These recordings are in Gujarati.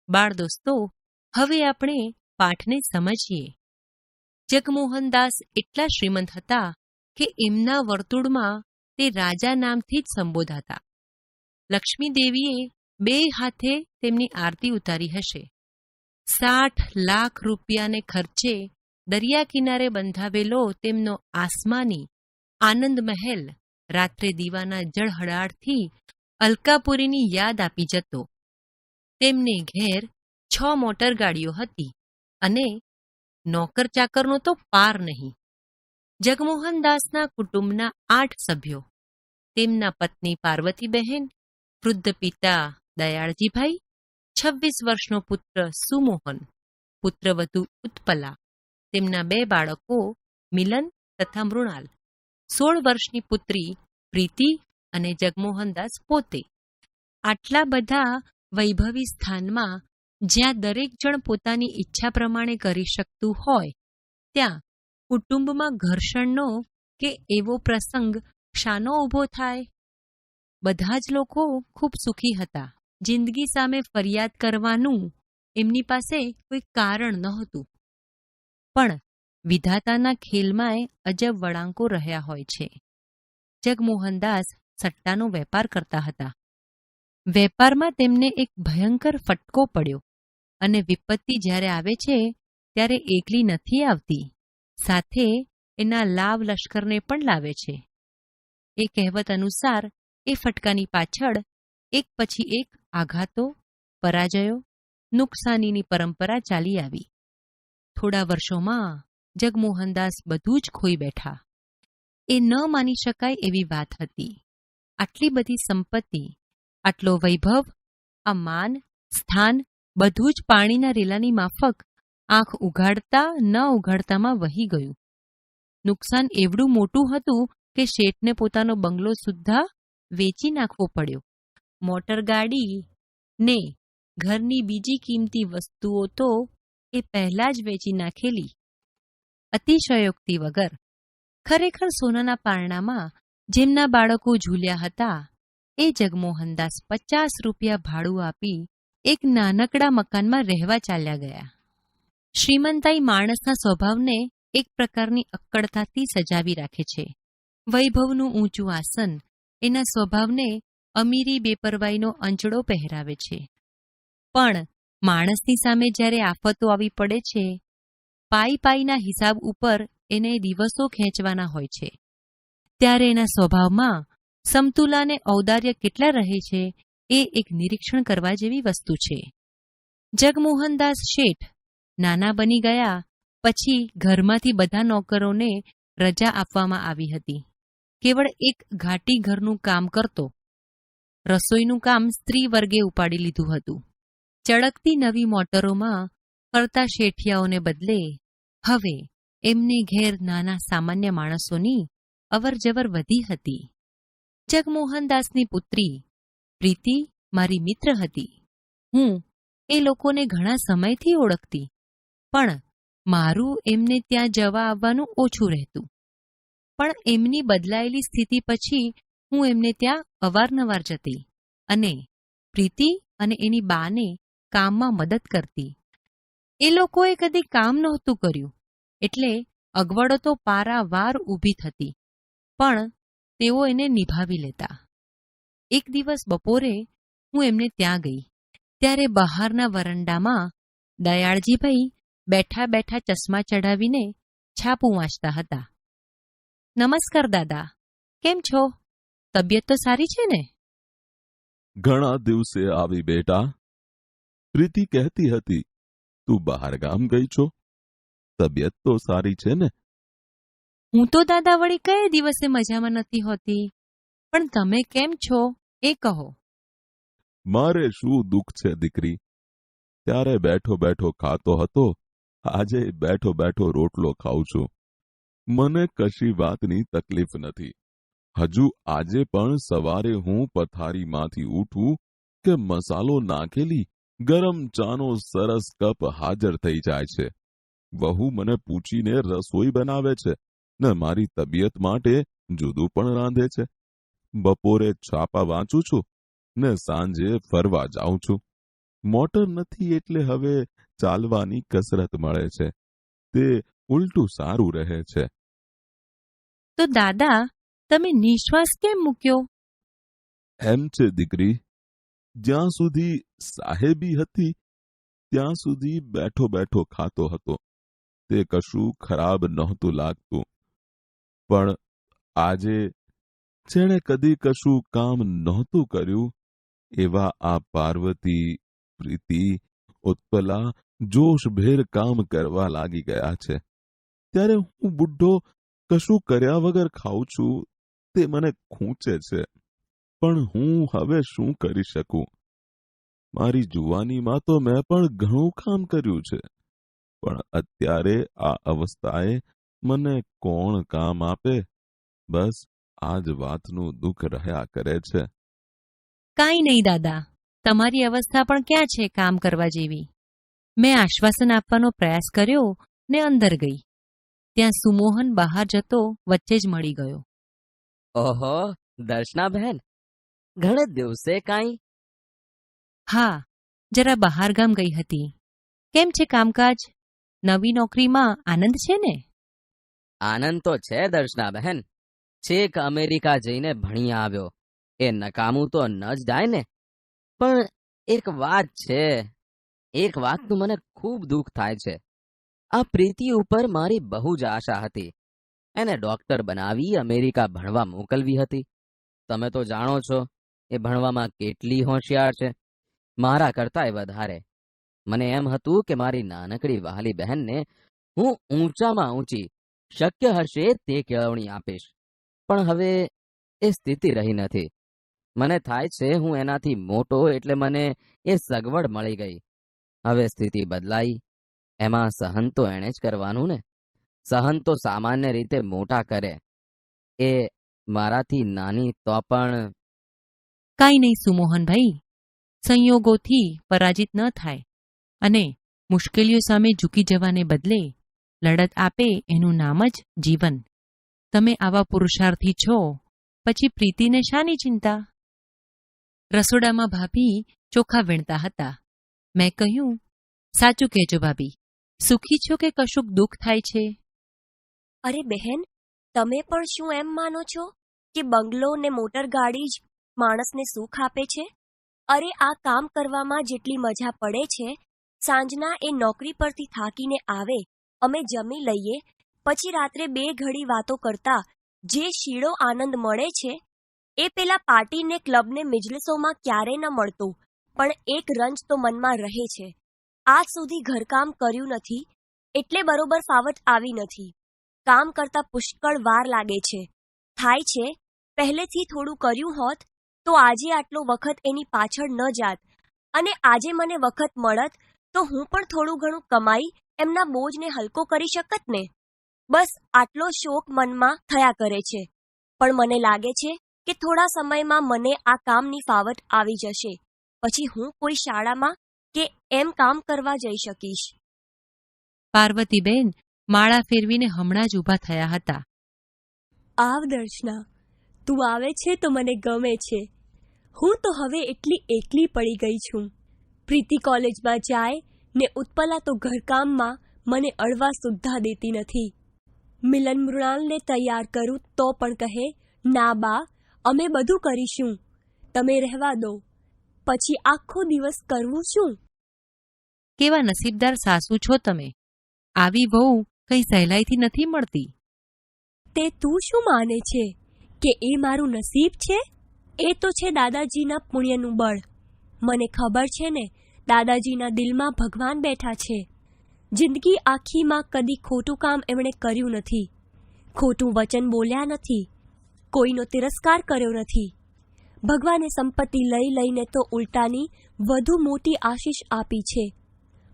બાળ દોસ્તો, હવે આપણે પાઠને સમજીએ. જગમોહનદાસ એટલા શ્રીમંત હતા કે એમના વર્તુળમાં તે રાજા નામથી જ સંબોધાતા. લક્ષ્મીદેવીએ 2 હાથે તેમની આરતી ઉતારી હશે. 60 લાખ રૂપિયાને ખર્ચે દરિયા કિનારે બંધાવેલો તેમનો આસમાની આનંદ મહેલ રાત્રે દીવાના જળહળાટથી અલકાપુરીની યાદ આપી જતો. તેમને ઘેર 6 મોટરગાડીઓ હતી અને નોકર ચાકરનો તો પાર નહીં. જગમોહનદાસના કુટુંબના 8 સભ્યો, તેમના પત્ની પાર્વતીબહેન, વૃદ્ધ પિતા દયાળજીભાઈ, 26 વર્ષનો પુત્ર સુમોહન, પુત્રવધુ ઉત્પલા, તેમના 2 બાળકો મિલન તથા મૃણાલ, 16 વર્ષની પુત્રી પ્રીતિ અને જગમોહનદાસ પોતે. આટલા બધા વૈભવી સ્થાનમાં જ્યાં દરેક જણ પોતાની ઈચ્છા પ્રમાણે કરી શકતું હોય, ત્યાં કુટુંબમાં ઘર્ષણનો કે એવો પ્રસંગ શાનો ઊભો થાય? બધા જ લોકો ખૂબ સુખી હતા. જિંદગી સામે ફરિયાદ કરવાનું એમની પાસે કોઈ કારણ નહોતું. પણ વિધાતાના ખેલમાંય અજબ વળાંકો રહ્યા હોય છે. જગમોહનદાસ સટ્ટાનો વેપાર કરતા હતા. વેપારમાં તેમને એક ભયંકર ફટકો પડ્યો અને વિપત્તિ જ્યારે આવે છે ત્યારે એકલી નથી આવતી, સાથે એના લાવ લશ્કરને પણ લાવે છે. એ કહેવત અનુસાર એ ફટકાની પાછળ એક પછી એક આઘાતો, પરાજયો, નુકસાનીની પરંપરા ચાલી આવી. થોડા વર્ષોમાં જગમોહનદાસ બધું જ ખોઈ બેઠા. એ ન માની શકાય એવી વાત હતી. આટલી બધી સંપત્તિ, આટલો વૈભવ, આ માન, સ્થાન બધું જ પાણીના રેલાની માફક આંખ ઉઘાડતા ન ઉઘાડતામાં વહી ગયું. નુકસાન એવડું મોટું હતું કે શેઠને પોતાનો બંગલો સુદ્ધા વેચી નાખવો પડ્યો. મોટરગાડી ને ઘરની બીજી કિંમતી વસ્તુઓ તો એ પહેલા જ વેચી નાખેલી. અતિશયોક્તિ વગર ખરેખર સોનાના પારણામાં જેમના બાળકો ઝૂલ્યા હતા, એ જગમોહનદાસ 50 રૂપિયા ભાડું આપી એક નાનકડા મકાનમાં રહેવા ચાલ્યા ગયા. શ્રીમંતાઈ માણસના સ્વભાવને એક પ્રકારની અક્કડતાથી સજાવી રાખે છે. વૈભવનું ઊંચું આસન એના સ્વભાવને અમીરી બેપરવાઈનો અંચડો પહેરાવે છે. પણ માણસની સામે જ્યારે આફતો આવી પડે છે, પાઈના હિસાબ ઉપર એને દિવસો ખેંચવાના હોય છે, ત્યારે એના સ્વભાવમાં સમતુલાને ઔદાર્ય કેટલા રહે છે એ એક નિરીક્ષણ કરવા જેવી વસ્તુ છે. જગમોહનદાસ શેઠ નાના બની ગયા પછી ઘરમાંથી બધા નોકરોને રજા આપવામાં આવી હતી. કેવળ એક ઘાટી ઘરનું કામ કરતો. રસોઈનું કામ સ્ત્રી વર્ગે ઉપાડી લીધું હતું. ચળકતી નવી મોટરોમાં ફરતા શેઠિયાઓને બદલે હવે એમને ઘેર નાના સામાન્ય માણસોની અવરજવર વધી હતી. જગમોહનદાસની પુત્રી પ્રીતિ મારી મિત્ર હતી. હું એ લોકોને ઘણા સમયથી ઓળખતી, પણ મારું એમને ત્યાં જવા આવવાનું ઓછું રહેતું. પણ એમની બદલાયેલી સ્થિતિ પછી હું એમને ત્યાં અવારનવાર જતી અને પ્રીતિ અને એની બાને કામમાં મદદ કરતી. એ લોકોએ કદી કામ નહોતું કર્યું એટલે અગવડો તો પારાવાર ઊભી થતી, પણ તેઓ એને નિભાવી લેતા. એક દિવસ બપોરે હું એમને ત્યાં ગઈ ત્યારે બહારના વરંડામાં દયાળજીભાઈ બેઠા બેઠા ચશ્મા ચઢાવીને છાપું વાંચતા હતા. નમસ્કાર દાદા, કેમ છો? તબિયત તો સારી છે ને? ઘણા દિવસે આવી બેટા. પ્રીતિ કહેતી હતી તું બહાર ગામ ગઈ છો, તબિયત તો સારી છે ને? હું તો દાદા વળી કયે દિવસે મજામાં નથી હોતી, પણ તમે કેમ છો એ કહો. મારે શું દુઃખ છે દીકરી. ત્યારે બેઠો બેઠો ખાતો હતો, આજે બેઠો બેઠો રોટલો ખાઉં છું. મને કશી વાતની તકલીફ નથી. હજુ આજે પણ સવારે હું પથારીમાંથી ઉઠું કે મસાલો નાખેલી ગરમ ચાનો સરસ કપ હાજર થઈ જાય છે. વહુ મને પૂછીને રસોઈ બનાવે છે ને મારી તબિયત માટે જુદું પણ રાંધે છે. બપોરે છાપા વાંચું છું ને સાંજે ફરવા જાઉં છું. મોટર નથી એટલે હવે ચાલવાની કસરત મળે છે. તે ઉલટું સારું રહે છે. તો દાદા, તમે નિશ્વાસ કેમ મૂક્યો? એમ છે દીકરી, જ્યાં સુધી સાહેબી હતી ત્યાં સુધી બેઠો બેઠો ખાતો હતો. તે કશું ખરાબ નહોતું લાગતું. પણ આજે જેણે કદી કશું કામ નહોતું કર્યું એવા આ પાર્વતી, પ્રીતિ, ઉત્પલા જોશભેર કામ કરવા લાગી ગયા છે. ત્યારે હું બુઢ્ઢો કશું કર્યા વગર ખાઉં છું તે મને ખૂંચે છે. પણ હું હવે શું કરી શકું? મારી જુવાનીમાં તો મેં પણ ઘણું કામ કર્યું છે. પણ અત્યારે આ અવસ્થાએ મને કોણ કામ આપે? બસ આ જ વાતનું દુઃખ રહ્યા કરે છે. કાંઈ નહીં દાદા, તમારી અવસ્થા પણ ક્યાં છે કામ કરવા જેવી. મેં આશ્વાસન આપવાનો પ્રયાસ કર્યો ને અંદર ગઈ. ત્યાં સુમોહન બહાર જતો વચ્ચે જ મળી ગયો. ઓહો, દર્શના બહેન, ઘણે દિવસે કાંઈ? હા, જરા બહારગામ ગઈ હતી. કેમ છે કામકાજ? નવી નોકરીમાં આનંદ છે ને? આનંદ તો છે દર્શના બહેન. છેક અમેરિકા જઈને ભણી આવ્યો. એ નકામું તો ન જ જાય ને. પણ એક વાત છે, એક વાતનું મને ખૂબ દુઃખ થાય છે. આ પ્રીતિ ઉપર મારી બહુ જ આશા હતી. એને ડોક્ટર બનાવી અમેરિકા ભણવા મોકલવી હતી. તમે તો જાણો છો એ ભણવામાં કેટલી હોશિયાર છે, મારા કરતાંય વધારે. મને એમ હતું કે મારી નાનકડી વહાલી બહેનને હું ઊંચામાં ઊંચી શક્ય હશે તે કેળવણી આપીશ. પણ હવે એ સ્થિતિ રહી નથી. મને થાય છે હું એનાથી મોટો એટલે મને એ સગવડ મળી ગઈ. હવે સ્થિતિ બદલાઈ, એમાં સહન તો એણે જ કરવાનું ને. સહન તો સામાન્ય રીતે મોટા કરે. એ મારાથી નાની તો પણ. કાંઈ નહીં સુમોહનભાઈ, સંયોગોથી પરાજિત ન થાય અને મુશ્કેલીઓ સામે ઝૂકી જવાને બદલે લડત આપે એનું નામ જ જીવન. તમે આવા પુરુષાર્થી છો, પછી પ્રીતિને શાની ચિંતા? રસોડામાં ભાભી ચોખા વીણતા હતા. મેં કહ્યું, સાચું કહેજો ભાભી, સુખી છો કે કશુંક દુઃખ થાય છે? અરે બહેન, તમે પણ શું એમ માનો છો કે બંગલો ને મોટર ગાડી જ માણસને સુખ આપે છે? અરે આ કામ કરવામાં જેટલી મજા પડે છે, સાંજના એ નોકરી પરથી થાકીને આવે, અમે જમી લઈએ, પછી રાત્રે 2 ઘડી વાતો કરતા જે શીળો આનંદ મળે છે એ પેલા પાર્ટી ને ક્લબને મિજલિસોમાં ક્યારે ન મળતો. પણ એક રંજ તો મનમાં રહે છે. આજ સુધી ઘરકામ કર્યું નથી એટલે બરોબર ફાવટ આવી નથી. કામ કરતા પુષ્કળ વાર લાગે છે. થાય છે પહેલેથી થોડું કર્યું હોત તો આજે આટલો વખત એની પાછળ ન જાત, અને આજે મને વખત મળત તો હું પણ થોડું ઘણું કમાઈ એમના બોજને હલકો કરી શકત ને. બસ આટલો શોક મનમાં થયા કરે છે. પણ મને લાગે છે કે થોડા સમયમાં મને આ કામની ફાવટ આવી જશે. પછી હું કોઈ શાળામાં કે એમ કામ કરવા જઈ શકીશ. પાર્વતીબેન માળા ફેરવીને હમણાં જ ઊભા થયા હતા. આવ દર્શના, તું આવે છે તો મને ગમે છે. હું તો હવે એટલી એકલી પડી ગઈ છું. પ્રીતિ કોલેજમાં જાય ને ઉત્પલા તો ઘરકામમાં મને અડવા સુદ્ધા દેતી નથી. મિલન મૃણાલને તૈયાર કરું તો પણ કહે, ના બા, અમે બધું કરીશું, તમે રહેવા દો. પછી આખો દિવસ કરવું શું? કેવા નસીબદાર સાસુ છો તમે! આવી વહુ કઈ સહેલાઈથી નથી મળતી. તે તું શું માને છે કે એ મારું નસીબ છે? એ તો છે દાદાજીના પુણ્યનું બળ. મને ખબર છે ને, દાદાજીના દિલમાં ભગવાન બેઠા છે. જિંદગી આખીમાં કદી ખોટું કામ એમણે કર્યું નથી, ખોટું વચન બોલ્યા નથી, કોઈનો તિરસ્કાર કર્યો નથી. ભગવાને સંપત્તિ લઈ લઈને તો ઉલટાની વધુ મોટી આશીષ આપી છે.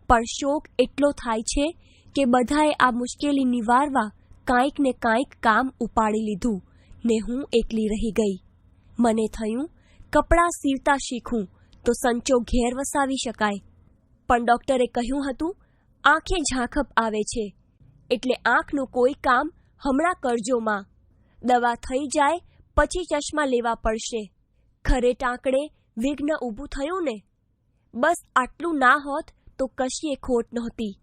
પણ શોક એટલો થાય છે કે બધાએ આ મુશ્કેલી નિવારવા કાંઈક ને કાંઈક કામ ઉપાડી લીધું ને હું એકલી રહી ગઈ. મને થયું કપડાં સીવતા શીખું તો સંચો ઘેર વસાવી શકાય. પણ ડોક્ટરે કહ્યું હતું આંખે ઝાંખપ આવે છે, એટલે આંખનું કોઈ કામ હમણાં કરજો માં. દવા થઈ જાય પછી ચશ્મા લેવા પડશે. ખરે ટાંકડે વિઘ્ન ઊભું થયું ને. બસ આટલું ના હોત તો કશીએ ખોટ નહોતી.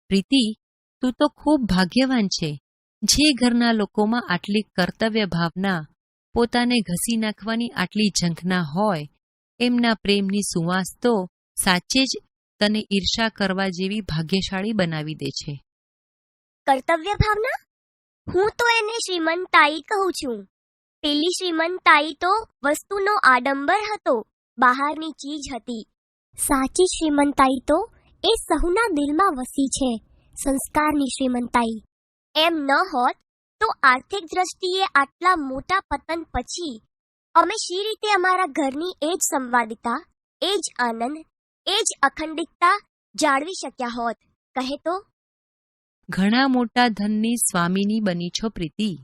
પ્રીતિ, તું તો ખૂબ ભાગ્યવાન છે. જે ઘરના લોકોમાં આટલી કર્તવ્ય ભાવના, પોતાને ઘસી નાખવાની આટલી ઝંખના હોય, એમના પ્રેમની સુવાસ તો સાચે જ તને ઈર્ષા કરવા જેવી ભાગ્યશાળી બનાવી દે છે. કર્તવ્ય ભાવના? હું તો એને શ્રીમંતાઈ કહું છું. પેલી શ્રીમંતાઈ તો વસ્તુનો આડંબર હતો, બહારની ચીજ હતી. સાચી શ્રીમંતાઈ તો એ સહુના દિલમાં વસી છે, સંસ્કારની શ્રીમંતાઈ. એમ ન હોત તો આર્થિક દ્રષ્ટિએ આટલા મોટા પતન પછી અમે શી રીતે અમારા ઘરની એ જ સંવાદિતા, એ જ આનંદ, એ જ અખંડિતતા જાળવી શક્યા હોત, કહે તો? ઘણા મોટા ધનની સ્વામીની બની છો પ્રીતિ.